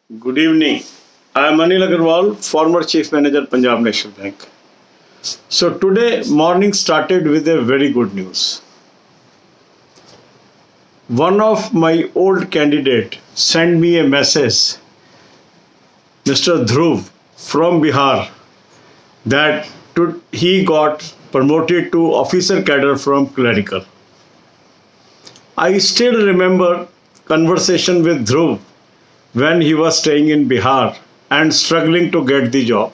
Good evening. I am Anil Agarwal, former Chief Manager, Punjab National Bank. So today morning started with a very good news. One of my old candidate sent me a message, Mr. Dhruv from Bihar, that he got promoted to officer cadre from clerical. I still remember conversation with Dhruv when he was staying in Bihar and struggling to get the job.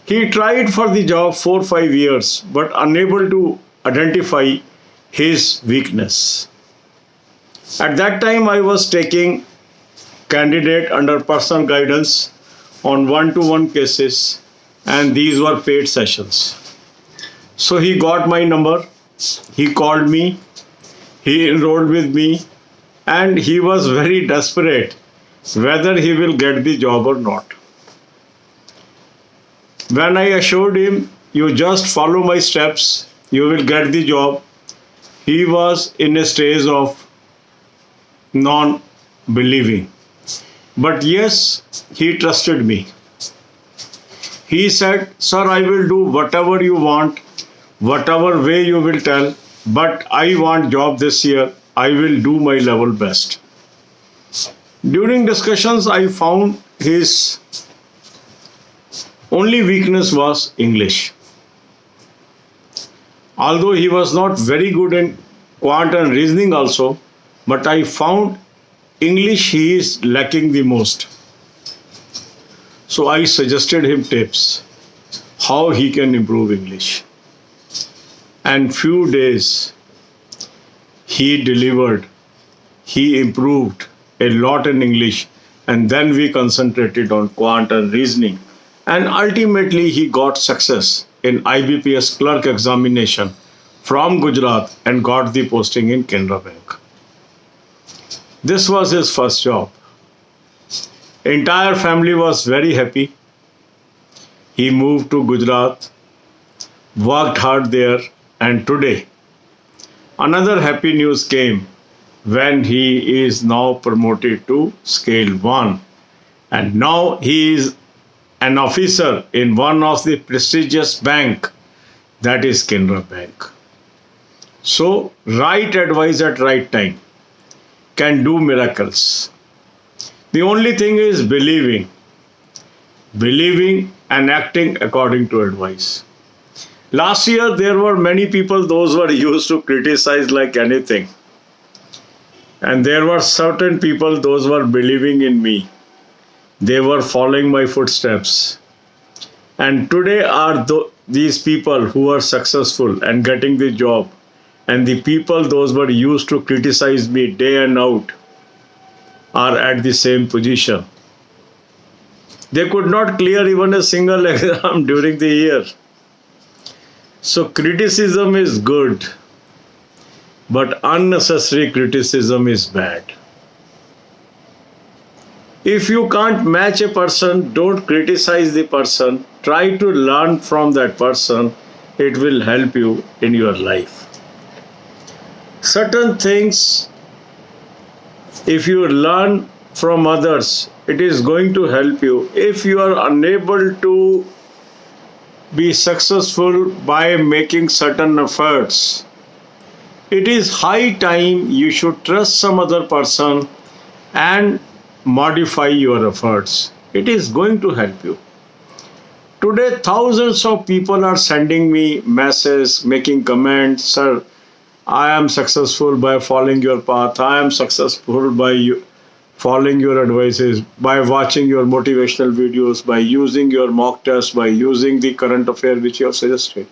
He tried for the job 4-5 years but unable to identify his weakness. At that time I was taking candidate under personal guidance on one-to-one cases, and these were paid sessions. So he got my number, he called me, he enrolled with me, and he was very desperate whether he will get the job or not. When I assured him, you just follow my steps, you will get the job, he was in a stage of non-believing. But yes, he trusted me. He said, sir, I will do whatever you want, whatever way you will tell, but I want job this year. I will do my level best. During discussions, I found his only weakness was English. Although he was not very good in quant and reasoning also, but I found English he is lacking the most. So I suggested him tips how he can improve English. And few days he delivered, he improved a lot in English, and then we concentrated on quant and reasoning, and ultimately he got success in IBPS clerk examination from Gujarat and got the posting in Canara Bank. This was his first job. Entire family was very happy. He moved to Gujarat, worked hard there, and today another happy news came when he is now promoted to scale 1, and now he is an officer in one of the prestigious bank, that is Canara Bank. So right advice at right time can do miracles. The only thing is believing and acting according to advice. Last year there were many people, those were used to criticize like anything, and there were certain people, those were believing in me. They were following my footsteps, and today are these people who are successful and getting the job, and the people those were used to criticize me day and out are at the same position. They could not clear even a single exam during the year. So criticism is good, but unnecessary criticism is bad. If you can't match a person, don't criticize the person. Try to learn from that person. It will help you in your life. Certain things, if you learn from others, it is going to help you. If you are unable to be successful by making certain efforts, it is high time you should trust some other person and modify your efforts. It is going to help you. Today, thousands of people are sending me messages, making comments, sir, I am successful by following your path. I am successful by following your advices, by watching your motivational videos, by using your mock test, by using the current affair which you have suggested.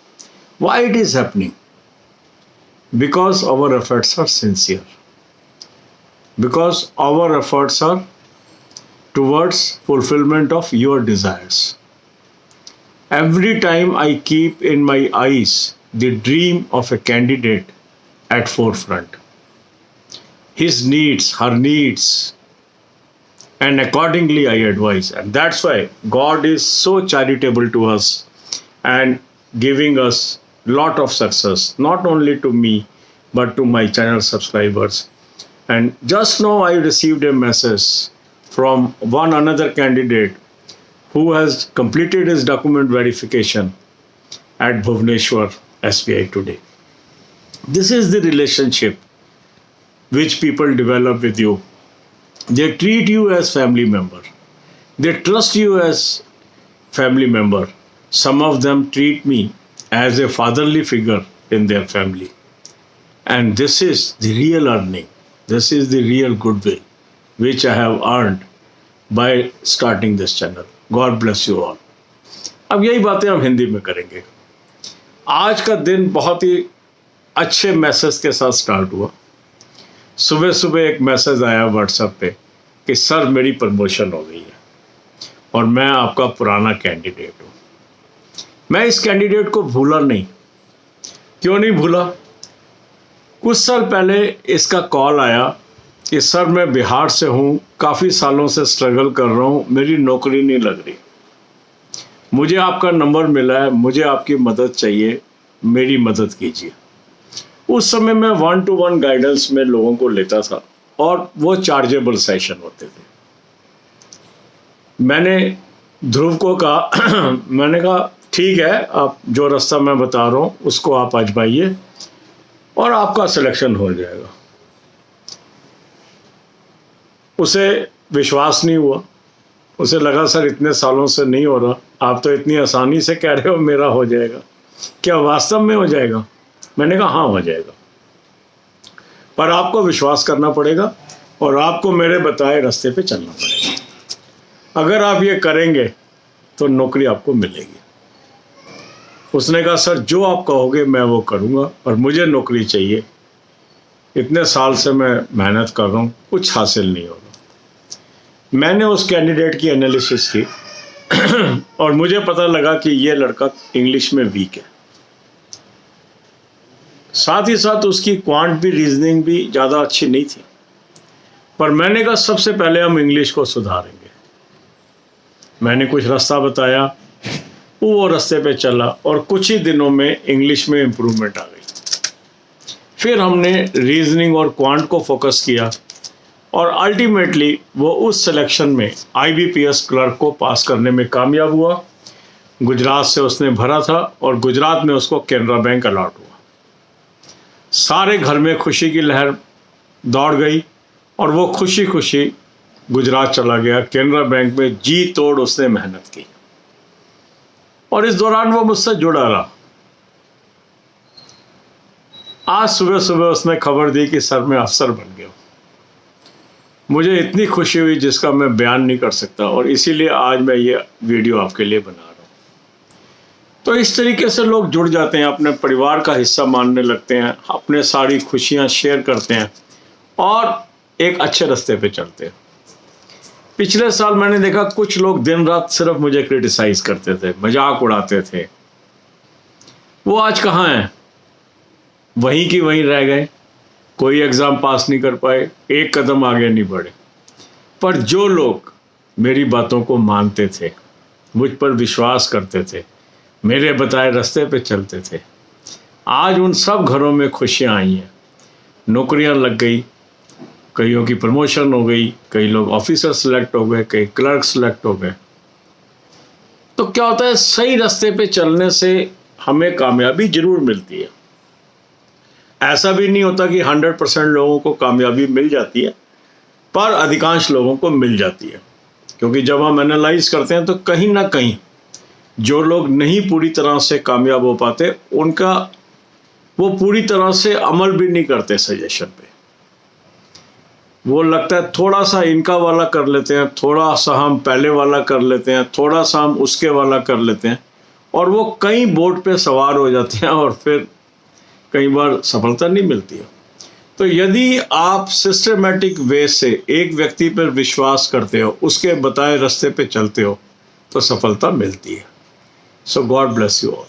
Why it is happening? Because our efforts are sincere. Because our efforts are towards fulfillment of your desires. Every time I keep in my eyes the dream of a candidate at forefront, his needs, her needs, and accordingly I advise. And that's why God is so charitable to us and giving us lot of success, not only to me, but to my channel subscribers. And just now I received a message from one another candidate who has completed his document verification at Bhubaneswar SBI today. This is the relationship which people develop with you. They treat you as family member. They trust you as family member. Some of them treat me as a fatherly figure in their family. And this is the real earning. This is the real goodwill which I have earned by starting this channel. God bless you all. अब यही बातें हम हिंदी में करेंगे. आज का दिन बहुत ही अच्छे मैसेज के साथ स्टार्ट हुआ. सुबह सुबह एक मैसेज आया व्हाट्सएप पे कि सर मेरी प्रमोशन हो गई है और मैं आपका पुराना कैंडिडेट हूँ. मैं इस कैंडिडेट को भूला नहीं. क्यों नहीं भूला? कुछ साल पहले इसका कॉल आया कि सर मैं बिहार से हूँ, काफ़ी सालों से स्ट्रगल कर रहा हूँ, मेरी नौकरी नहीं लग रही, मुझे आपका नंबर मिला है, मुझे आपकी मदद चाहिए, मेरी मदद कीजिए. उस समय मैं 1-to-1 गाइडेंस में लोगों को लेता था और वो चार्जेबल सेशन होते थे. मैंने ध्रुव को कहा मैंने कहा ठीक है, आप जो रास्ता मैं बता रहा हूँ उसको आप आजमाइए और आपका सिलेक्शन हो जाएगा. उसे विश्वास नहीं हुआ. उसे लगा सर इतने सालों से नहीं हो रहा, आप तो इतनी आसानी से कह रहे हो मेरा हो जाएगा, क्या वास्तव में हो जाएगा? मैंने कहा हाँ हो जाएगा, पर आपको विश्वास करना पड़ेगा और आपको मेरे बताए रास्ते पे चलना पड़ेगा. अगर आप ये करेंगे तो नौकरी आपको मिलेगी. उसने कहा सर जो आप कहोगे मैं वो करूँगा और मुझे नौकरी चाहिए. इतने साल से मैं मेहनत कर रहा हूँ, कुछ हासिल नहीं हो रहा. मैंने उस कैंडिडेट की एनालिसिस की और मुझे पता लगा कि ये लड़का इंग्लिश में वीक है. साथ ही साथ उसकी क्वांट भी रीजनिंग भी ज़्यादा अच्छी नहीं थी. पर मैंने कहा सबसे पहले हम इंग्लिश को सुधारेंगे. मैंने कुछ रास्ता बताया, वो रास्ते पे चला और कुछ ही दिनों में इंग्लिश में इम्प्रूवमेंट आ गई. फिर हमने रीजनिंग और क्वांट को फोकस किया और अल्टीमेटली वो उस सिलेक्शन में IBPS क्लर्क को पास करने में कामयाब हुआ. गुजरात से उसने भरा था और गुजरात में उसको कैनरा बैंक अलॉट हुआ. सारे घर में खुशी की लहर दौड़ गई और वो खुशी खुशी गुजरात चला गया. कैनरा बैंक में जी तोड़ उसने मेहनत की और इस दौरान वो मुझसे जुड़ा रहा. आज सुबह सुबह उसने खबर दी कि सर मैं अफसर बन गया. मुझे इतनी खुशी हुई जिसका मैं बयान नहीं कर सकता और इसीलिए आज मैं ये वीडियो आपके लिए बना रहा हूँ. तो इस तरीके से लोग जुड़ जाते हैं, अपने परिवार का हिस्सा मानने लगते हैं, अपने सारी खुशियाँ शेयर करते हैं और एक अच्छे रास्ते पे चलते हैं. पिछले साल मैंने देखा कुछ लोग दिन रात सिर्फ मुझे क्रिटिसाइज करते थे, मजाक उड़ाते थे. वो आज कहाँ हैं? वहीं की वहीं रह गए. कोई एग्ज़ाम पास नहीं कर पाए, एक कदम आगे नहीं बढ़े. पर जो लोग मेरी बातों को मानते थे, मुझ पर विश्वास करते थे, मेरे बताए रास्ते पे चलते थे, आज उन सब घरों में खुशियाँ आई हैं. नौकरियाँ लग गई, कईयों की प्रमोशन हो गई, कई लोग ऑफिसर सेलेक्ट हो गए, कई क्लर्क सेलेक्ट हो गए. तो क्या होता है, सही रास्ते पे चलने से हमें कामयाबी जरूर मिलती है. ऐसा भी नहीं होता कि 100% लोगों को कामयाबी मिल जाती है, पर अधिकांश लोगों को मिल जाती है. क्योंकि जब हम एनालाइज करते हैं तो कहीं ना कहीं जो लोग नहीं पूरी तरह से कामयाब हो पाते, उनका वो पूरी तरह से अमल भी नहीं करते सजेशन पे. वो लगता है थोड़ा सा इनका वाला कर लेते हैं, थोड़ा सा हम पहले वाला कर लेते हैं, थोड़ा सा हम उसके वाला कर लेते हैं और वो कई बोट पे सवार हो जाते हैं और फिर कई बार सफलता नहीं मिलती है. तो यदि आप सिस्टमेटिक वे से एक व्यक्ति पर विश्वास करते हो, उसके बताए रास्ते पे चलते हो, तो सफलता मिलती है. सो गॉड ब्लेस यू ऑल.